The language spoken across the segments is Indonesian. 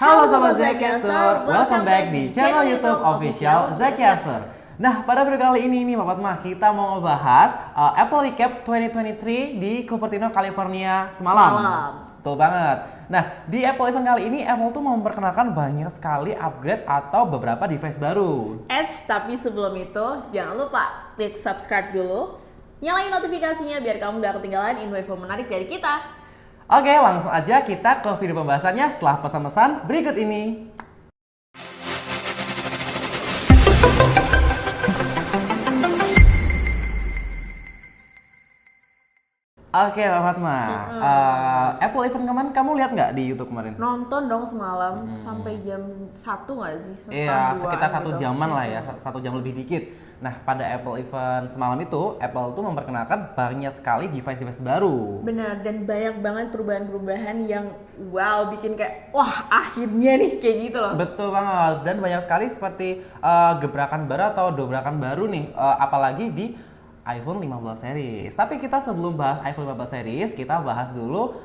Halo Sobat Zakiaster, welcome back di channel YouTube official Zakiaster. Nah, pada video kali ini nih Bapak Fatma, kita mau ngebahas Apple Recap 2023 di Cupertino, California semalam. Betul banget. Nah, di Apple Event kali ini, Apple tuh memperkenalkan banyak sekali upgrade atau beberapa device baru. Tapi sebelum itu, jangan lupa klik subscribe dulu, nyalain notifikasinya biar kamu gak ketinggalan info-info menarik dari kita. Oke, langsung aja kita ke video pembahasannya setelah pesan-pesan berikut ini. Oke, Mbak Fatma. Apple Event kemarin kamu lihat nggak di YouTube kemarin? Nonton dong semalam sampai jam 1 nggak sih? Iya, sekitar 1 gitu. jaman lah ya, 1 jam lebih dikit. Nah, pada Apple Event semalam itu, Apple tuh memperkenalkan banyak sekali device-device baru. Benar, dan banyak banget perubahan-perubahan yang wow, bikin kayak wah akhirnya nih kayak gitu loh. Betul banget, dan banyak sekali seperti gebrakan baru atau dobrakan baru nih, apalagi di iPhone 15 series. Tapi kita sebelum bahas iPhone 15 series, kita bahas dulu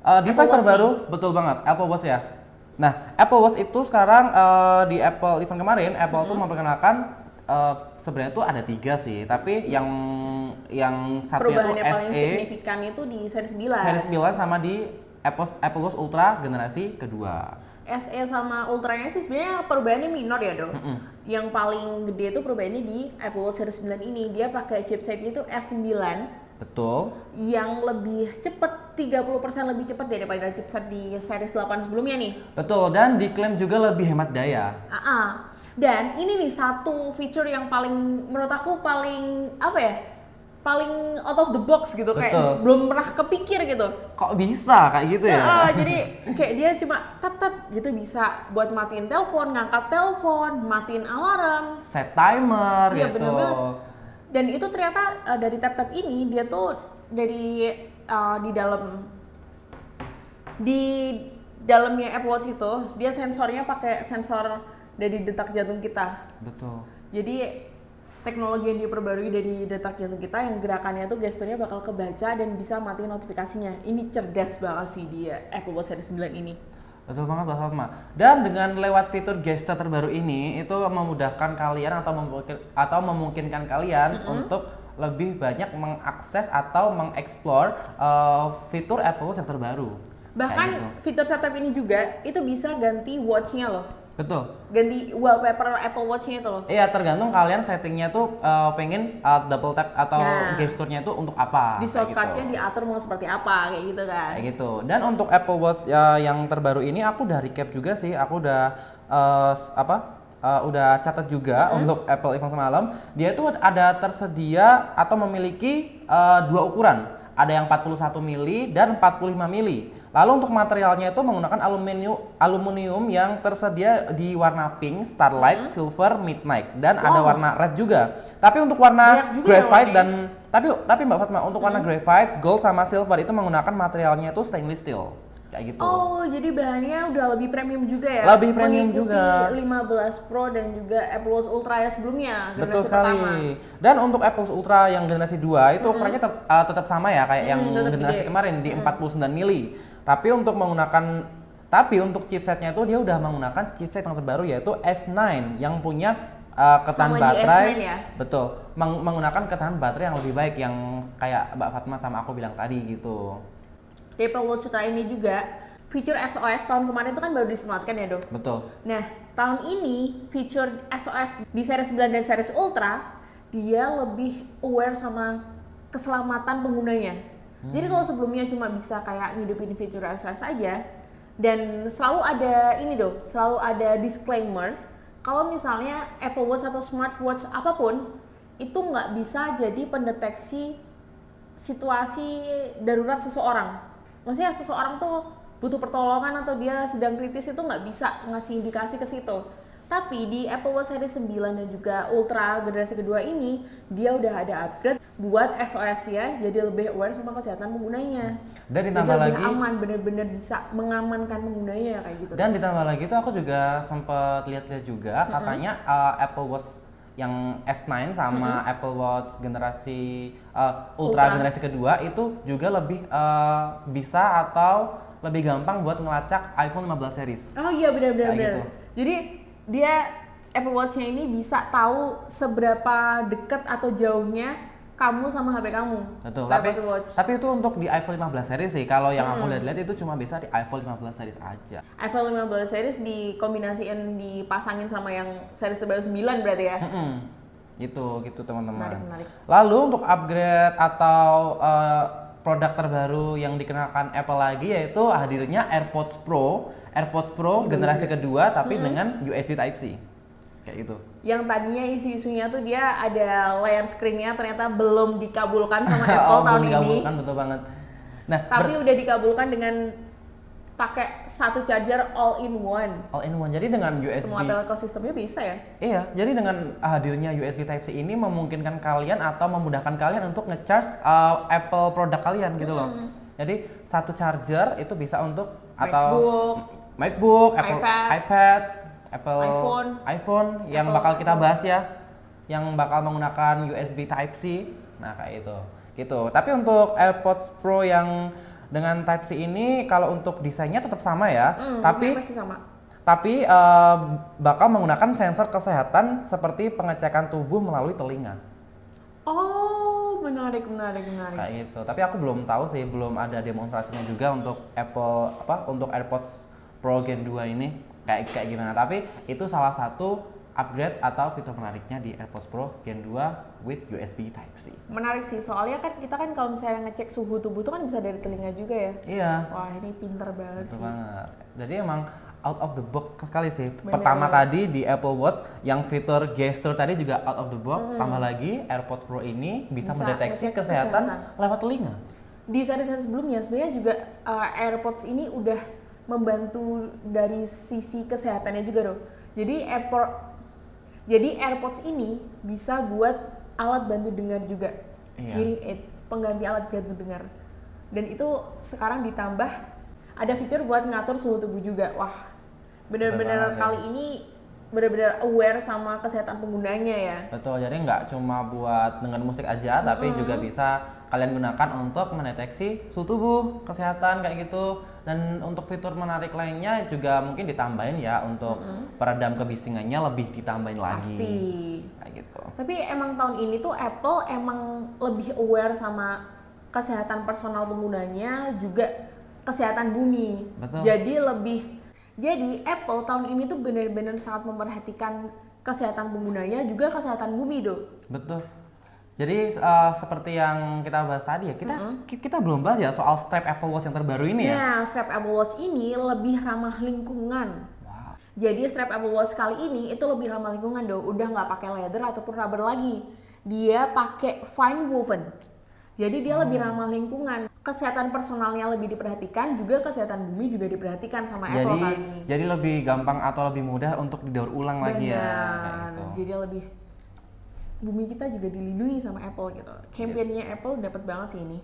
device terbaru. Betul banget, Apple Watch ya. Nah, Apple Watch itu sekarang di Apple Event kemarin, Apple tuh memperkenalkan sebenarnya tuh ada 3 sih, tapi yang satunya tuh Perubahan yang paling SE, signifikan itu di seri 9. seri 9 sama di Apple Watch Ultra generasi kedua. SE sama Ultranya sih sebenarnya perubahannya minor ya dong. Yang paling gede itu perubahannya di Apple Watch Series 9 ini. Dia pakai chipsetnya itu S9. Betul. Yang lebih cepet, 30% lebih cepat daripada chipset di series 8 sebelumnya nih. Betul, dan diklaim juga lebih hemat daya. Dan ini nih satu feature yang paling menurut aku paling apa ya? Paling out of the box gitu. Betul. Kayak belum pernah kepikir gitu. Kok bisa kayak gitu ya? Jadi kayak dia cuma tap gitu bisa buat matiin telepon, ngangkat telepon, matiin alarm, set timer iya, gitu. bener banget. Dan itu ternyata dari tap ini dia tuh dari di dalamnya Apple Watch itu dia sensornya pakai sensor dari detak jantung kita. Betul. Jadi teknologi yang diperbarui dari detak jantung kita yang gerakannya tuh gesturnya bakal kebaca dan bisa matiin notifikasinya. Ini cerdas banget sih dia Apple Watch Series 9 ini. Betul banget Mbak Fatma. Dan dengan lewat fitur gesture terbaru ini itu memudahkan kalian atau memungkinkan kalian untuk lebih banyak mengakses atau mengeksplor fitur Apple Watch yang terbaru. Bahkan gitu. fitur tap ini juga itu bisa ganti watch-nya loh. Betul. Ganti wallpaper Apple Watch-nya itu loh. Iya, tergantung kalian settingnya tuh pengen double tap atau gesturnya tuh untuk apa. Di shortcut-nya diatur mau seperti apa kayak gitu kan. Kayak gitu. Dan untuk Apple Watch yang terbaru ini aku udah recap juga sih. Aku udah udah catat juga untuk Apple Event semalam. Dia tuh ada tersedia atau memiliki 2 ukuran. Ada yang 41 mili dan 45 mili. Lalu untuk materialnya itu menggunakan aluminium yang tersedia di warna pink, starlight, silver, midnight, dan ada warna red juga. Tapi untuk warna graphite dan tapi Mbak Fatma, untuk warna graphite, gold sama silver itu menggunakan materialnya itu stainless steel. Kayak gitu. Oh, jadi bahannya udah lebih premium juga ya? Lebih premium juga. 15 Pro dan juga Apple Watch Ultra ya sebelumnya, generasi Betul sekali. pertama. Dan untuk Apple Watch Ultra yang generasi 2 itu ukurannya tetap sama ya kayak yang generasi gede. kemarin di 49 mili. Tapi untuk chipsetnya itu dia udah menggunakan chipset yang terbaru yaitu S9 yang punya ketahanan Sama di baterai. S9 ya? Betul. Menggunakan ketahanan baterai yang lebih baik yang kayak Mbak Fatma sama aku bilang tadi gitu. Di Apple Watch Ultra ini juga fitur SOS tahun kemarin itu kan baru disematkan ya dok? Betul. Nah tahun ini fitur SOS di seri 9 dan seri Ultra dia lebih aware sama keselamatan penggunanya. Jadi kalau sebelumnya cuma bisa kayak ngidupin fitur SOS aja dan selalu ada disclaimer kalau misalnya Apple Watch atau smartwatch apapun itu nggak bisa jadi pendeteksi situasi darurat seseorang. Maksudnya seseorang tuh butuh pertolongan atau dia sedang kritis itu nggak bisa ngasih indikasi ke situ. Tapi di Apple Watch Series 9 dan juga Ultra generasi kedua ini dia udah ada upgrade buat SOS ya, jadi lebih aware sama kesehatan penggunanya. Dan ditambah jadi lagi lebih aman, bener-bener bisa mengamankan penggunanya kayak gitu. Dan ditambah lagi tuh aku juga sempat lihat-lihat juga katanya Apple Watch yang S9 sama Apple Watch generasi Ultra generasi kedua itu juga lebih bisa atau lebih gampang buat ngelacak iPhone 15 series. Oh iya benar-benar. Kayak gitu. Jadi dia Apple Watch-nya ini bisa tahu seberapa dekat atau jauhnya kamu sama HP kamu. Betul. Lewat Apple Watch. Tapi itu untuk di iPhone 15 series sih. Kalau yang aku lihat-lihat itu cuma bisa di iPhone 15 series aja. iPhone 15 series dikombinasiin dipasangin sama yang series terbaru 9 berarti ya. Gitu teman-teman. Menarik. Lalu untuk upgrade atau produk terbaru yang dikenalkan Apple lagi yaitu hadirnya AirPods Pro. AirPods Pro generasi kedua tapi dengan USB Type-C. Kayak gitu. Yang tadinya isu-isunya tuh dia ada layar screen-nya ternyata belum dikabulkan sama Apple tahun belum ini. dikabulkan, betul banget. Nah, Tapi udah dikabulkan dengan pakai satu charger all in one. all in one. Jadi dengan USB. Semua Apple ekosistemnya bisa ya. Iya, jadi dengan hadirnya USB Type-C ini memungkinkan kalian atau memudahkan kalian untuk ngecharge Apple produk kalian gitu loh. Jadi satu charger itu bisa untuk atau MacBook, Apple iPad, Apple iPhone yang bakal kita bahas ya, yang bakal menggunakan USB Type-C. Nah, kayak itu. Gitu. Tapi untuk AirPods Pro yang dengan Type-C ini kalau untuk desainnya tetap sama ya, tapi masih sama. Tapi bakal menggunakan sensor kesehatan seperti pengecekan tubuh melalui telinga. Oh, menarik. Kayak gitu. Tapi aku belum tahu sih, belum ada demonstrasinya juga untuk untuk AirPods Pro Gen 2 ini kayak gimana. Tapi itu salah satu upgrade atau fitur menariknya di AirPods Pro Gen 2 with USB Type-C. Menarik sih, soalnya kan kita kan kalau misalnya ngecek suhu tubuh itu kan bisa dari telinga juga ya. Iya. Wah, ini pinter banget Betul sih. banget. Jadi emang out of the box sekali sih. Bener. Pertama tadi di Apple Watch yang fitur gesture tadi juga out of the box. Tambah lagi AirPods Pro ini bisa mendeteksi ngecek kesehatan lewat telinga. Di seri-seri sebelumnya sebenarnya juga AirPods ini udah membantu dari sisi kesehatannya juga loh. Jadi AirPods ini bisa buat alat bantu dengar juga. Iya. Hearing aid, pengganti alat bantu dengar. Dan itu sekarang ditambah ada fitur buat ngatur suhu tubuh juga. Wah, benar-benar Betul banget, kali ini benar-benar aware sama kesehatan penggunanya ya. Betul, jadi nggak cuma buat dengar musik aja, tapi juga bisa kalian gunakan untuk mendeteksi suhu tubuh, kesehatan kayak gitu. Dan untuk fitur menarik lainnya juga mungkin ditambahin ya untuk peredam kebisingannya lebih ditambahin lagi. Pasti. Kayak gitu. Tapi emang tahun ini tuh Apple emang lebih aware sama kesehatan personal penggunanya juga kesehatan bumi. Betul. Jadi Apple tahun ini tuh benar-benar sangat memperhatikan kesehatan penggunanya juga kesehatan bumi, Do. Betul. Jadi seperti yang kita bahas tadi ya, kita belum bahas ya soal strap Apple Watch yang terbaru ini ya. Nah, strap Apple Watch ini lebih ramah lingkungan. Wow. Jadi strap Apple Watch kali ini itu lebih ramah lingkungan, Do. Udah nggak pakai leather ataupun rubber lagi. Dia pakai fine woven. Jadi dia lebih ramah lingkungan. Kesehatan personalnya lebih diperhatikan, juga kesehatan bumi juga diperhatikan sama Apple kali ini. Jadi lebih gampang atau lebih mudah untuk didaur ulang lagi ya. Kayak Benar. gitu. Jadi lebih bumi kita juga dilindungi sama Apple gitu. Campaign-nya Apple dapat banget sih ini.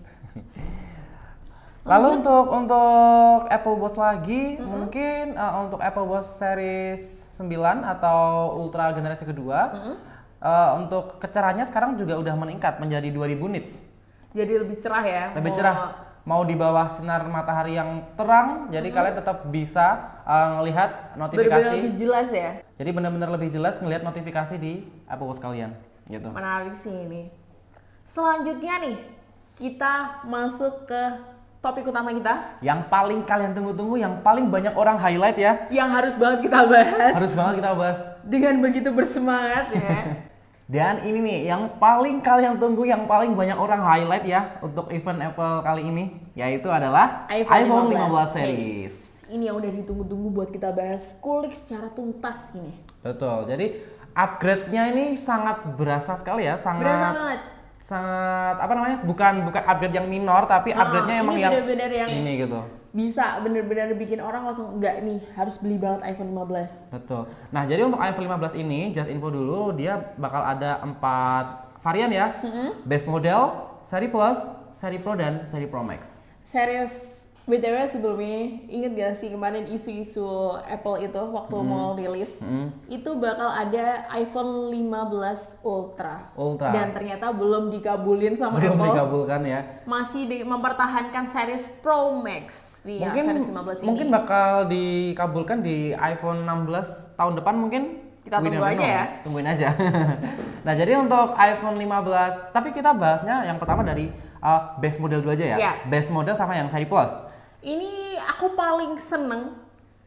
Lalu untuk Apple Watch lagi, mungkin untuk Apple Watch series 9 atau Ultra generasi kedua, untuk kecerahannya sekarang juga udah meningkat menjadi 2000 nits. Jadi lebih cerah ya. Lebih cerah. Mau di bawah sinar matahari yang terang, jadi kalian tetap bisa ngelihat notifikasi. Benar-benar lebih jelas ya. Jadi benar-benar lebih jelas ngelihat notifikasi di Apple Watch kalian, gitu. Menarik sih ini. Selanjutnya nih, kita masuk ke topik utama kita. Yang paling kalian tunggu-tunggu, yang paling banyak orang highlight ya. Yang harus banget kita bahas. Harus banget kita bahas. Dengan begitu bersemangat ya. Dan ini nih, yang paling kalian tunggu, yang paling banyak orang highlight ya untuk event Apple kali ini, yaitu adalah iPhone 15 series. Ini yang udah ditunggu-tunggu buat kita bahas, kulik secara tuntas ini. Betul, jadi upgrade-nya ini sangat berasa sekali ya, Berasa banget. sangat apa namanya, bukan upgrade yang minor, tapi upgrade-nya emang ini yang bener-bener yang ini gitu. bisa bener-bener bikin orang langsung enggak nih harus beli banget iPhone 15. Betul. Nah, jadi untuk iPhone 15 ini, just info dulu, dia bakal ada 4 varian ya. Base model, seri Plus, seri Pro, dan seri Pro Max. Series BTW sebelumnya, inget gak sih kemarin isu-isu Apple itu waktu mau rilis, itu bakal ada iPhone 15 Ultra. Dan ternyata belum dikabulin sama Belum Apple. dikabulkan ya. Masih mempertahankan series Pro Max di series 15 ini. Mungkin bakal dikabulkan di iPhone 16 tahun depan mungkin. Kita tunggu aja ya. Tungguin aja. Nah, jadi untuk iPhone 15, tapi kita bahasnya yang pertama dari base model dulu aja ya. Yeah. Base model sama yang seri plus. Ini aku paling seneng,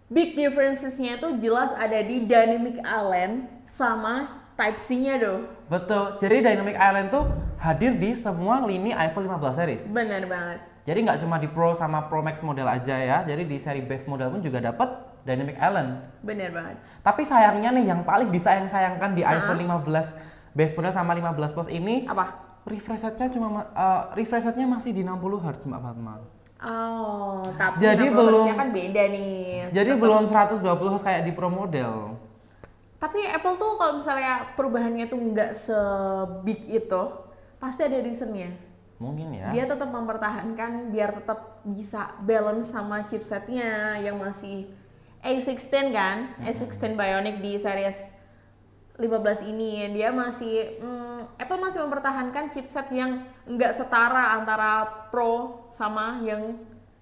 big differences-nya itu jelas ada di Dynamic Island sama Type-C-nya doh. Betul, jadi Dynamic Island tuh hadir di semua lini iPhone 15 series. Bener banget. Jadi nggak cuma di Pro sama Pro Max model aja ya, jadi di seri base model pun juga dapat Dynamic Island. Bener banget. Tapi sayangnya nih, yang paling disayang-sayangkan di iPhone 15 base model sama 15 Plus ini, Apa? refresh rate-nya masih di 60 Hz Mbak Fatma. Oh, tapi Jadi 60 belum- Hz-nya kan beda nih. Jadi belum 120 Hz kayak di Pro model. Tapi Apple tuh kalau misalnya perubahannya tuh nggak se-big itu, pasti ada reason-nya. Mungkin ya. Dia tetap mempertahankan biar tetap bisa balance sama chipsetnya yang masih A16 kan, A16 Bionic di series 15 ini. Dia masih, Apple masih mempertahankan chipset yang nggak setara antara Pro sama yang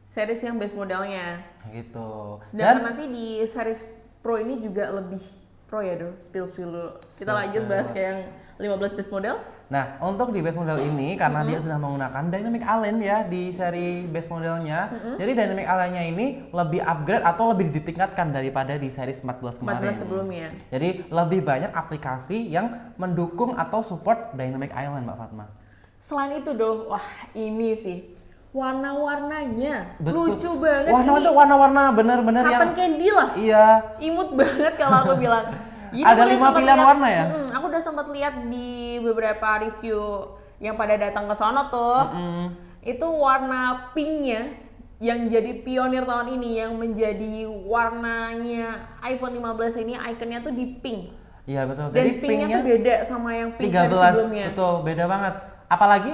series yang base modelnya. Gitu. Sedangkan nanti di series Pro ini juga lebih Pro ya doh, spill dulu. Kita lanjut bahas kayak yang 15 base model. Nah, untuk di base model ini karena dia sudah menggunakan Dynamic Island ya di seri base modelnya. Jadi Dynamic Island-nya ini lebih upgrade atau lebih ditingkatkan daripada di seri 14 kemarin. 14 sebelumnya. Jadi lebih banyak aplikasi yang mendukung atau support Dynamic Island, Mbak Fatma. Selain itu doh, wah ini sih warna-warnanya Betul. lucu banget. Warna Ini itu warna-warna bener-bener yang cotton candy lah. iya. Imut banget kalau aku bilang. Gini, Ada aku udah 5 sempet pilihan lihat- warna ya? Aku udah sempat lihat di beberapa review yang pada datang ke sono tuh. Itu warna pinknya yang jadi pionir tahun ini, yang menjadi warnanya iPhone 15 ini, ikonnya tuh di pink. Iya betul. Dan Jadi pinknya tuh beda sama yang pink seri 13 sebelumnya. betul, beda banget.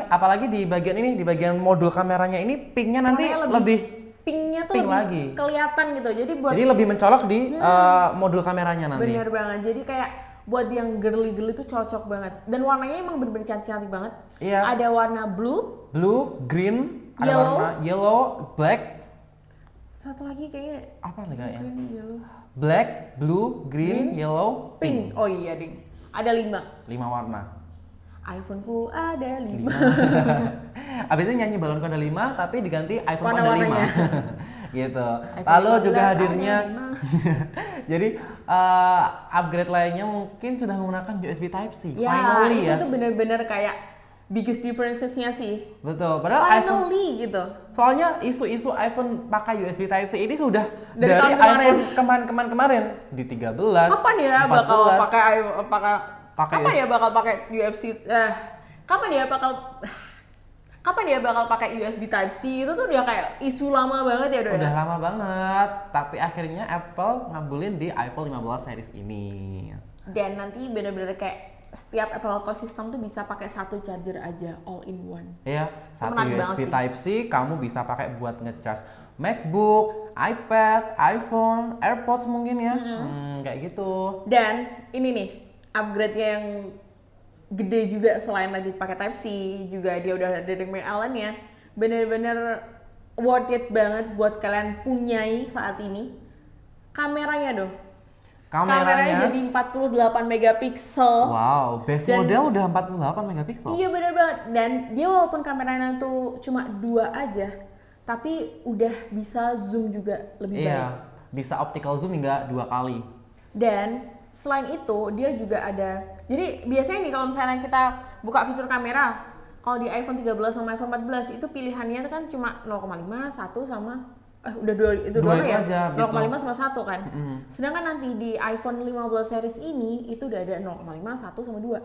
Apalagi di bagian ini, di bagian modul kameranya ini pinknya nanti Warnanya lebih pinknya tuh pink lebih lagi. kelihatan gitu. Jadi buat jadi lebih mencolok di modul kameranya nanti. bener banget. Jadi kayak buat yang girly-girly tuh cocok banget. Dan warnanya emang bener-bener cantik banget. Iya. Ada warna blue, Blue, green, ada Yellow. warna yellow, black, satu lagi kayaknya apa lagi kayaknya? green, yellow, Black, blue, green, yellow, pink. Oh iya ding. Ada 5. 5 warna. iPhoneku ada 5. Abis itu nyanyi balonku ada 5 tapi diganti iPhone ada 5. Warna-warnanya. Gitu. iPhone Lalu 15 juga ada hadirnya 5. jadi upgrade lainnya mungkin sudah menggunakan USB Type C. Ya, Finally itu ya. tuh bener-bener kayak biggest differences-nya sih. Betul. Padahal iPhone, Finally gitu. soalnya isu-isu iPhone pakai USB Type C ini sudah Dari dari tahun kemarin. iPhone kemarin di 13. Kapan ya 14. bakal pakai kapan USB. ya bakal pakai UFC kapan dia bakal pakai USB Type C? Itu tuh udah kayak isu lama banget ya, Udah lama banget, tapi akhirnya Apple ngabulin di iPhone 15 series ini. Dan nanti bener-bener kayak setiap Apple ecosystem tuh bisa pakai satu charger aja, all in one. Iya, satu menarik USB banget sih. Type C kamu bisa pakai buat ngecas MacBook, iPad, iPhone, AirPods mungkin ya, kayak gitu. Dan ini nih upgrade-nya yang gede juga, selain tadi pakai Type C, juga dia udah ada Dynamic Island-nya. Bener-bener worth it banget buat kalian punyai saat ini. Kameranya doh. Kameranya jadi 48 megapiksel. Wow, base Dan- model udah 48 megapiksel. Iya bener banget. Dan dia walaupun kameranya tuh cuma 2 aja, tapi udah bisa zoom juga lebih baik. Iya, bisa optical zoom hingga 2 kali. Dan selain itu dia juga ada, jadi biasanya nih kalau misalnya kita buka fitur kamera, kalau di iPhone 13 sama iPhone 14 itu pilihannya itu kan cuma 0,5, 1 sama udah itu Dua doang itu ya, aja, 0,5 sama 1 kan. Sedangkan nanti di iPhone 15 series ini itu udah ada 0,5, 1 sama 2.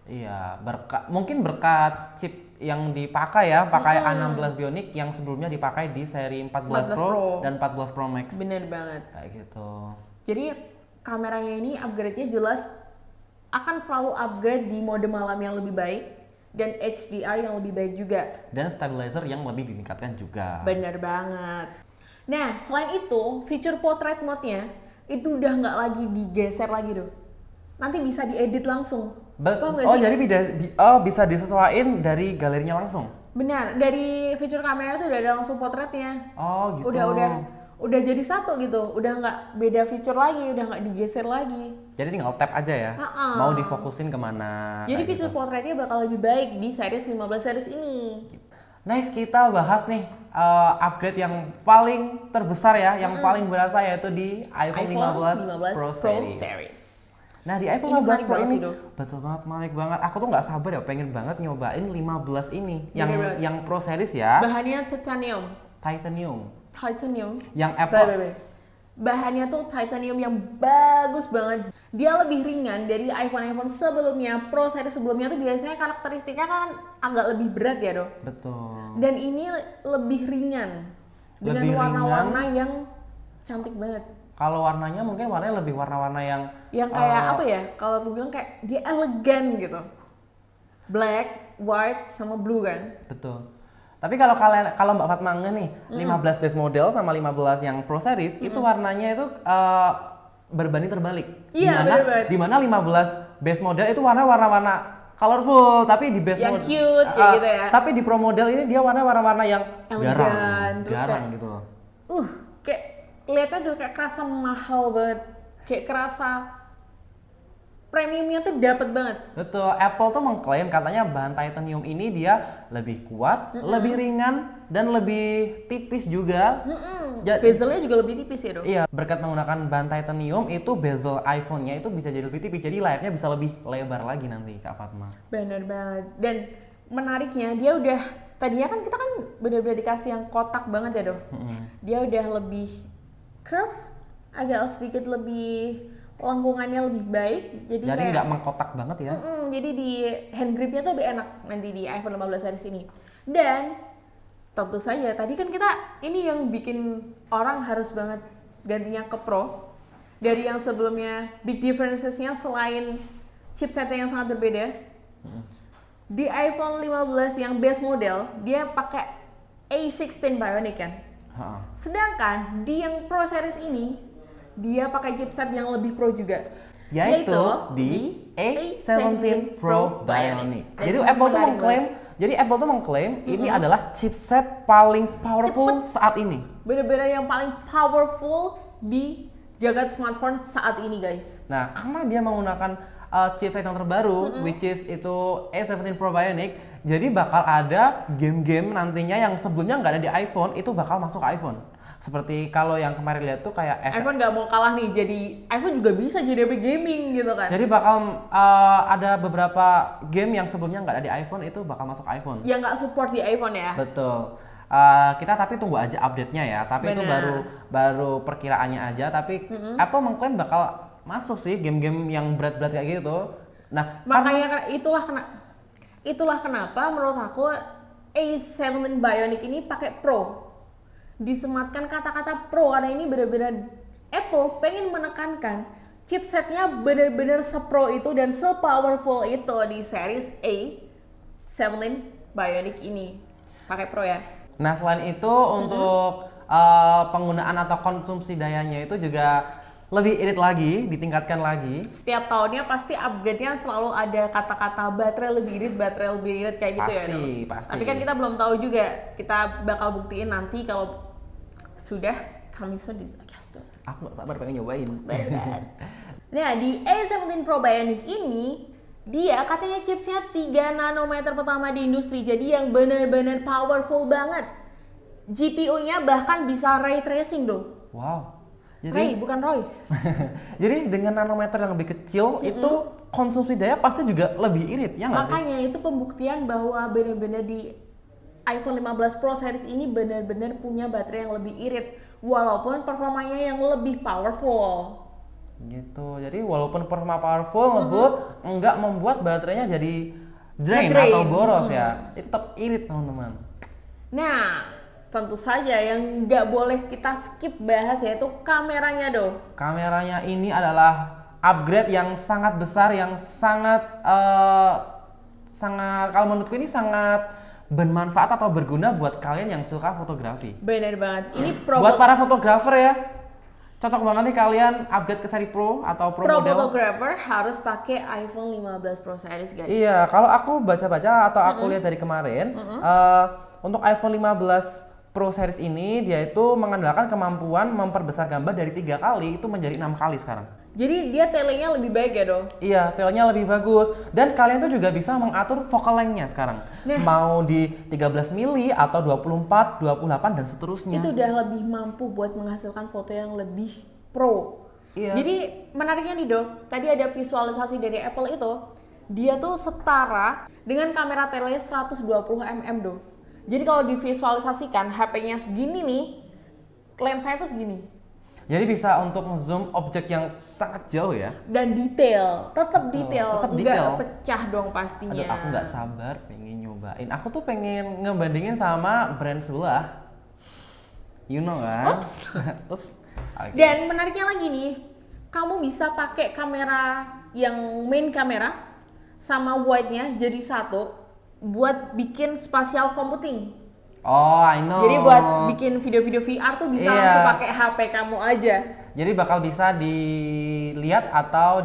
Iya, mungkin berkat chip yang dipakai ya, pakai A16 Bionic yang sebelumnya dipakai di seri 14 14 Pro Pro. dan 14 Pro Max. Bener banget. Kayak gitu. Jadi kameranya ini upgrade-nya jelas akan selalu upgrade di mode malam yang lebih baik dan HDR yang lebih baik juga. Dan stabilizer yang lebih ditingkatkan juga. Bener banget. Nah, selain itu, fitur portrait mode-nya itu udah nggak lagi digeser lagi doh. Nanti bisa diedit langsung. Paham nggak sih? Jadi bisa disesuaikan dari galerinya langsung. Benar, dari fitur kamera itu udah ada langsung potretnya. Oh gitu. Udah jadi satu gitu. Udah nggak beda fitur lagi, udah nggak digeser lagi. Jadi tinggal tap aja ya. Mau difokusin kemana. Jadi kayak fitur gitu. potretnya bakal lebih baik di series 15 series ini. Next kita bahas nih upgrade yang paling terbesar ya, yang paling berasa yaitu di iPhone 15 Pro Series. Nah di iPhone 15 Pro ini betul banget, menarik banget. Aku tuh nggak sabar ya, pengen banget nyobain 15 ini, yang Pro Series ya. Bahannya titanium. Yang Apple. Bahannya tuh titanium yang bagus banget. Dia lebih ringan dari iPhone sebelumnya. Pro series sebelumnya tuh biasanya karakteristiknya kan agak lebih berat ya dong. Betul. Dan ini lebih ringan dengan warna-warna yang cantik banget. Kalau warnanya mungkin warnanya lebih warna-warna yang kayak apa ya? Kalau aku bilang kayak dia elegan gitu. Black, white, sama blue kan. Betul. Tapi kalau Mbak Fatma nih 15 base model sama 15 yang Pro Series itu warnanya itu berbanding terbalik. Iya, benar. Dimana 15 base model itu warna-warna colorful, tapi di base yang cute kayak gitu ya. Tapi di Pro model ini dia warna-warna yang elegan, jarang gitu loh. Kayak lihatnya juga kayak kerasa mahal banget. Kayak kerasa premiumnya tuh dapet banget. Betul, Apple tuh mengklaim katanya bahan titanium ini dia lebih kuat, lebih ringan, dan lebih tipis juga. Bezelnya juga lebih tipis ya dong? Iya, berkat menggunakan bahan titanium itu bezel iPhone-nya itu bisa jadi lebih tipis, jadi layarnya bisa lebih lebar lagi nanti Kak Fatma. Bener banget. Dan menariknya dia udah, tadinya kan kita kan bener-bener dikasih yang kotak banget ya dong. Dia udah lebih curve, agak sedikit lebih lengkungannya lebih baik, jadi nggak mengkotak banget ya. Jadi di hand gripnya tuh lebih enak nanti di iPhone 15 series ini. Dan tentu saja tadi kan kita ini yang bikin orang harus banget gantinya ke Pro dari yang sebelumnya. Big differences-nya selain chipsetnya yang sangat berbeda, di iPhone 15 yang base model dia pakai A16 Bionic kan. Sedangkan di yang Pro series ini dia pakai chipset yang lebih pro juga, yaitu di A17 Pro Bionic. Jadi Apple tuh mengklaim ini adalah chipset paling powerful saat ini. Bener-bener yang paling powerful di jagat smartphone saat ini, guys. Nah, karena dia menggunakan chipset yang terbaru, which is itu A17 Pro Bionic, jadi bakal ada game-game nantinya yang sebelumnya nggak ada di iPhone, itu bakal masuk ke iPhone. Seperti kalau yang kemarin lihat tuh kayak iPhone nggak mau kalah nih, jadi iPhone juga bisa jadi HP gaming gitu kan. Jadi bakal ada beberapa game yang sebelumnya nggak ada di iPhone itu bakal masuk iPhone. Yang nggak support di iPhone ya. Betul. Kita tapi tunggu aja update-nya ya. Tapi itu baru perkiraannya aja. Tapi Apple mengklaim bakal masuk sih game-game yang berat-berat kayak gitu. Nah, makanya itulah kenapa menurut aku A17 Bionic ini pakai Pro. Disematkan kata-kata Pro karena ini benar-benar Apple pengen menekankan chipsetnya benar-benar sepro itu dan sepowerful itu di series A17 Bionic ini pakai Pro ya. Nah selain itu untuk penggunaan atau konsumsi dayanya itu juga lebih irit lagi, ditingkatkan lagi. Setiap tahunnya pasti upgrade-nya selalu ada kata-kata baterai lebih irit kayak gitu ya. Pasti. Tapi kan kita belum tahu juga. Kita bakal buktiin nanti kalau sudah coming soon di Podcast. Aku gak sabar pengen nyobain. Nah di A17 Pro Bionic ini dia katanya chipsnya 3 nanometer pertama di industri. Jadi yang benar-benar powerful banget. GPU-nya bahkan bisa ray tracing dong. Wow. Ray bukan Roy. Jadi dengan nanometer yang lebih kecil itu konsumsi daya pasti juga lebih irit ya nggak sih? Makanya itu pembuktian bahwa benar-benar di iPhone 15 Pro series ini benar-benar punya baterai yang lebih irit walaupun performanya yang lebih powerful. Gitu. Jadi walaupun performa powerful ngebut enggak membuat baterainya jadi drain. Atau boros ya. Itu tetap irit teman-teman. Nah, tentu saja yang nggak boleh kita skip bahas yaitu kameranya dong. Kameranya ini adalah upgrade yang sangat besar, yang sangat kalau menurutku ini sangat bermanfaat atau berguna buat kalian yang suka fotografi. Bener banget. Ini Pro Buat para fotografer ya, cocok banget nih kalian upgrade ke seri Pro atau Pro model. photographer harus pakai iPhone 15 Pro series guys. Iya, kalau aku baca-baca atau aku lihat dari kemarin, untuk iPhone 15 Pro series ini dia itu mengandalkan kemampuan memperbesar gambar dari 3 kali itu menjadi 6 kali sekarang. Jadi dia telenya lebih baik ya dong? Iya, telnya lebih bagus dan kalian tuh juga bisa mengatur focal length-nya sekarang. Nah. Mau di 13 mili atau 24, 28 dan seterusnya. Itu udah lebih mampu buat menghasilkan foto yang lebih pro. Iya. Jadi menariknya nih dok, tadi ada visualisasi dari Apple itu, dia tuh setara dengan kamera tele 120 mm dok. Jadi kalau divisualisasikan HP-nya segini nih, lensanya tuh segini. Jadi bisa untuk zoom objek yang sangat jauh ya. Dan detail, tetap detail, tetap nggak detail. pecah dong pastinya. Aduh, aku nggak sabar pengen nyobain. Aku tuh pengen ngebandingin sama brand sebelah. You know kan? Ups. Ups. Okay. Dan menariknya lagi nih, kamu bisa pakai kamera yang main kamera sama wide-nya jadi satu buat bikin spatial computing. Oh, I know. Jadi buat bikin video-video VR tuh bisa Iya. langsung pakai HP kamu aja. Jadi bakal bisa dilihat atau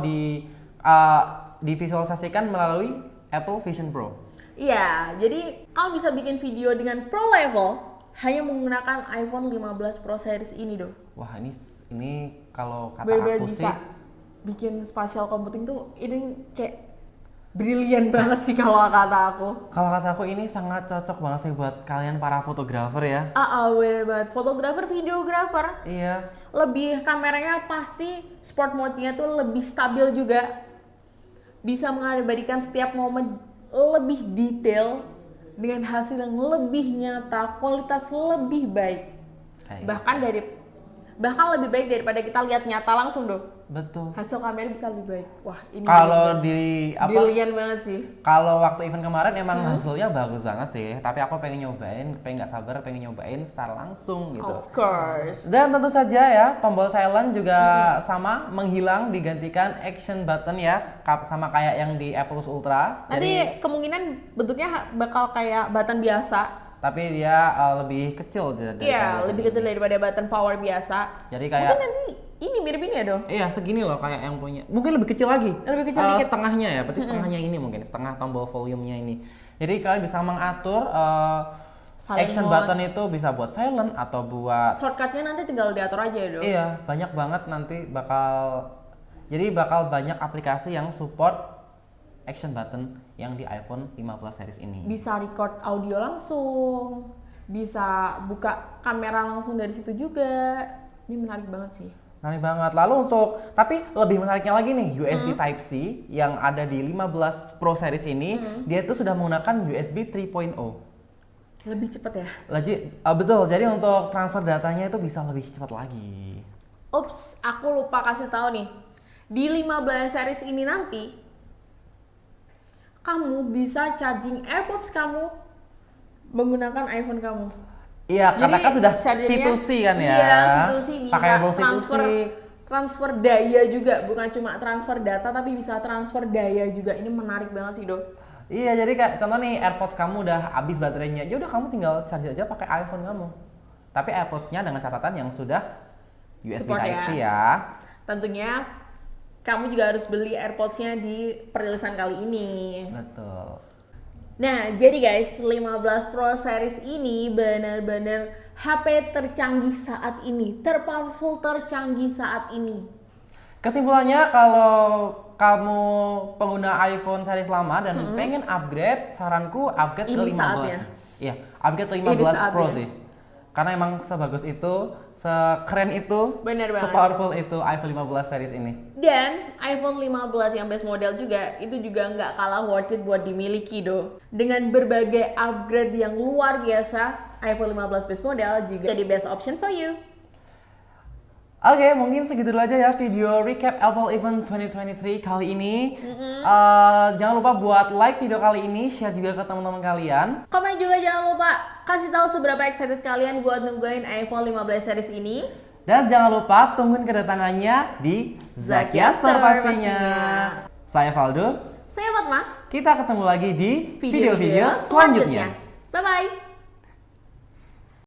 divisualisasikan melalui Apple Vision Pro. Iya, jadi kamu bisa bikin video dengan pro level hanya menggunakan iPhone 15 Pro series ini doh. Wah, ini kalau kata Bener-bener aku bisa sih bikin spatial computing tuh ini kayak brilian banget sih kalau kata aku. Kalau kata aku ini sangat cocok banget sih buat kalian para fotografer ya. Bener banget. Fotografer, videografer. Iya. Lebih kameranya pasti sport mode-nya tuh lebih stabil juga. Bisa mengabadikan setiap momen lebih detail dengan hasil yang lebih nyata, kualitas lebih baik. Bahkan lebih baik daripada kita lihat nyata langsung doh. Betul. Hasil kamera bisa lebih baik. Wah, ini Kalau brilian banget sih. kalau waktu event kemarin emang hasilnya bagus banget sih. Tapi aku pengen nyobain, nggak sabar pengen nyobain secara langsung gitu. Of course. Dan tentu saja ya, tombol silent juga sama menghilang digantikan action button ya, sama kayak yang di Apple Ultra. Nanti kemungkinan bentuknya bakal kayak button biasa. Tapi dia lebih kecil dari Iya, lebih kecil daripada button power biasa. Jadi kayak Mungkin nanti ini mirip ini ya dong? iya segini loh kayak yang punya. Mungkin lebih kecil lagi. Lebih kecil dikit. Setengahnya ya, berarti setengahnya ini mungkin, setengah tombol volumenya ini. Jadi kalian bisa mengatur Silent action mode. button itu bisa buat silent atau buat Shortcutnya nanti tinggal diatur aja ya dong? iya, banyak banget nanti bakal banyak aplikasi yang support action button yang di iPhone 15 series ini. Bisa record audio langsung, bisa buka kamera langsung dari situ juga. Ini menarik banget sih. Menarik banget. Lalu tapi lebih menariknya lagi nih, USB Type-C yang ada di 15 Pro series ini, dia itu sudah menggunakan USB 3.0. Lebih cepet ya? Betul, jadi untuk transfer datanya itu bisa lebih cepat lagi. Ups, aku lupa kasih tahu nih. Di 15 series ini nanti, kamu bisa charging AirPods kamu menggunakan iPhone kamu. Iya, karena Jadi, kan sudah chargernya- C2C kan ya. Iya, C2C bisa Pakai C2C. transfer daya juga, bukan cuma transfer data tapi bisa transfer daya juga. Ini menarik banget sih, Dok. Iya, jadi kayak contoh nih AirPods kamu udah habis baterainya, ya udah kamu tinggal charge aja pakai iPhone kamu. Tapi AirPods-nya dengan catatan yang sudah USB Support Type-C ya. ya. Tentunya kamu juga harus beli AirPods-nya di perilisan kali ini. Betul. Nah, jadi guys, 15 Pro series ini benar-benar HP tercanggih saat ini, terpowerful tercanggih saat ini. Kesimpulannya kalau kamu pengguna iPhone series lama dan pengen upgrade, saranku upgrade ke Ini 15. saatnya. Iya, upgrade ke Ini 15 Pro saatnya. sih. Karena emang sebagus itu, sekeren itu, Bener banget. sepowerful itu iPhone 15 series ini. Dan iPhone 15 yang base model juga, itu juga nggak kalah worth it buat dimiliki do. Dengan berbagai upgrade yang luar biasa, iPhone 15 base model juga jadi best option for you. Oke, mungkin segitu dulu aja ya video recap Apple Event 2023 kali ini. Jangan lupa buat like video kali ini, share juga ke teman-teman kalian. Komen juga jangan lupa kasih tahu seberapa excited kalian buat nungguin iPhone 15 series ini. Dan jangan lupa tungguin kedatangannya di Zakia Store pastinya. Saya Valdo. Saya Fatma. Kita ketemu lagi di video-video selanjutnya. Bye bye.